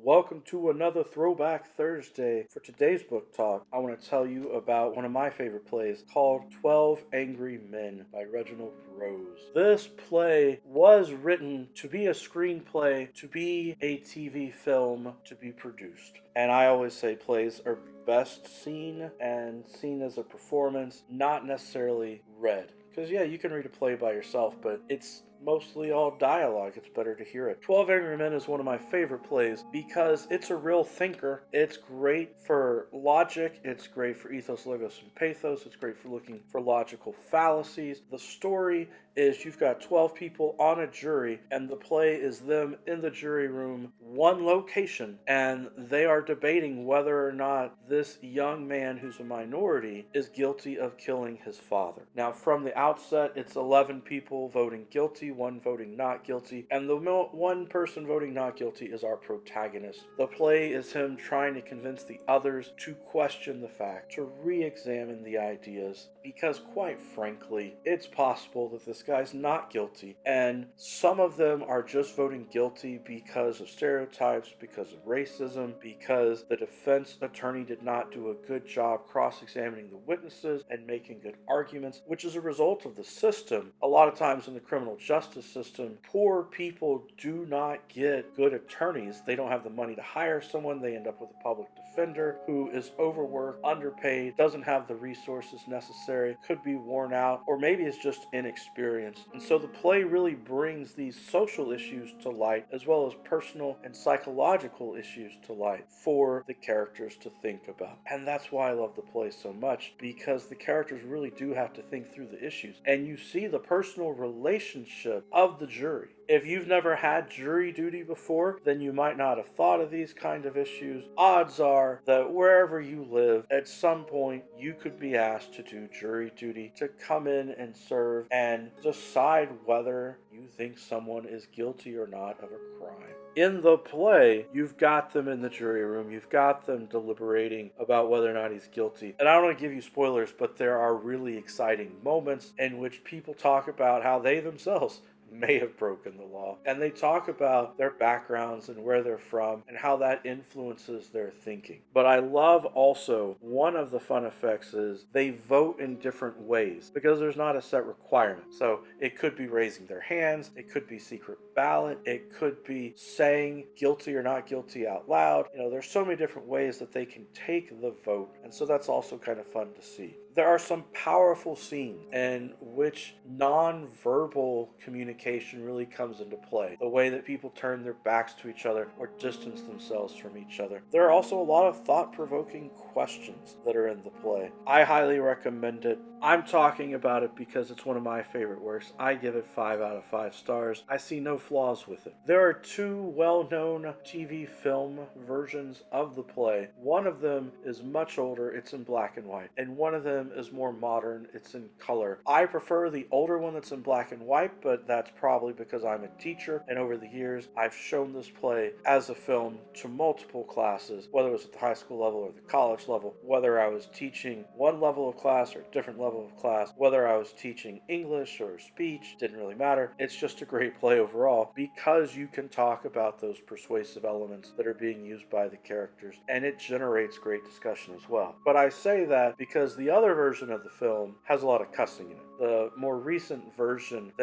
Welcome to another Throwback Thursday. For today's book talk, I want to tell you about one of my favorite plays called 12 Angry Men by Reginald Rose. This play was written to be a screenplay, to be a TV film, to be produced. And I always say plays are best seen and seen as a performance, not necessarily read. Because, yeah, you can read a play by yourself, but it's mostly all dialogue. It's better to hear it. 12 Angry Men is one of my favorite plays because it's a real thinker. It's great for logic. It's great for ethos, logos, and pathos. It's great for looking for logical fallacies. The story is you've got 12 people on a jury, and the play is them in the jury room, one location, and they are debating whether or not this young man who's a minority is guilty of killing his father. Now, from the outset, it's 11 people voting guilty, one voting not guilty, and the one person voting not guilty is our protagonist. The play is him trying to convince the others to question the fact, to re-examine the ideas, because quite frankly, it's possible that this guy's not guilty, and some of them are just voting guilty because of stereotypes, because of racism, because the defense attorney did not do a good job cross-examining the witnesses and making good arguments, which is a result of the system. A lot of times in the criminal justice system, poor people do not get good attorneys. They don't have the money to hire someone. They end up with a public defender who is overworked, underpaid, doesn't have the resources necessary, could be worn out, or maybe is just inexperienced. And so the play really brings these social issues to light, as well as personal and psychological issues to light for the characters to think about. And that's why I love the play so much, because the characters really do have to think through the issues. And you see the personal relationship of the jury. If you've never had jury duty before, then you might not have thought of these kind of issues. Odds are that wherever you live, at some point you could be asked to do jury duty, to come in and serve and decide whether you think someone is guilty or not of a crime. In the play, you've got them in the jury room, you've got them deliberating about whether or not he's guilty. And I don't want to give you spoilers, but there are really exciting moments in which people talk about how they themselves may have broken the law. And they talk about their backgrounds and where they're from and how that influences their thinking. But I love also one of the fun effects is they vote in different ways because there's not a set requirement. So it could be raising their hands, it could be secret ballot, it could be saying guilty or not guilty out loud. There's so many different ways that they can take the vote. And so that's also kind of fun to see. There are some powerful scenes in which non-verbal communication really comes into play. The way that people turn their backs to each other or distance themselves from each other. There are also a lot of thought-provoking questions that are in the play. I highly recommend it. I'm talking about it because it's one of my favorite works. I give it 5 out of 5 stars. I see no flaws with it. There are 2 well-known TV film versions of the play. One of them is much older, it's in black and white, and one of them is more modern, it's in color. I prefer the older one that's in black and white, but that's probably because I'm a teacher, and over the years I've shown this play as a film to multiple classes, whether it was at the high school level or the college level, whether I was teaching one level of class or a different level of class, whether I was teaching English or speech, didn't really matter. It's just a great play overall because you can talk about those persuasive elements that are being used by the characters, and it generates great discussion as well. But I say that because the other version of the film has a lot of cussing in it. The more recent version,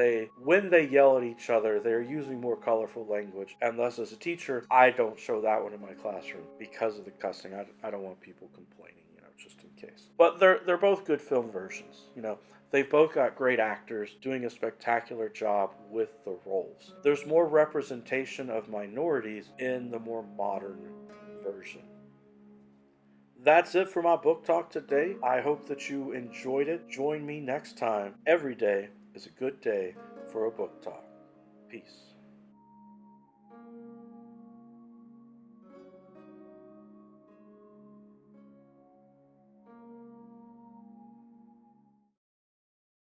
when they yell at each other, they're using more colorful language, and thus as a teacher, I don't show that one in my classroom because of the cussing. I don't want people complaining, just in case. But they're both good film versions, They've both got great actors doing a spectacular job with the roles. There's more representation of minorities in the more modern version. That's it for my book talk today. I hope that you enjoyed it. Join me next time. Every day is a good day for a book talk. Peace.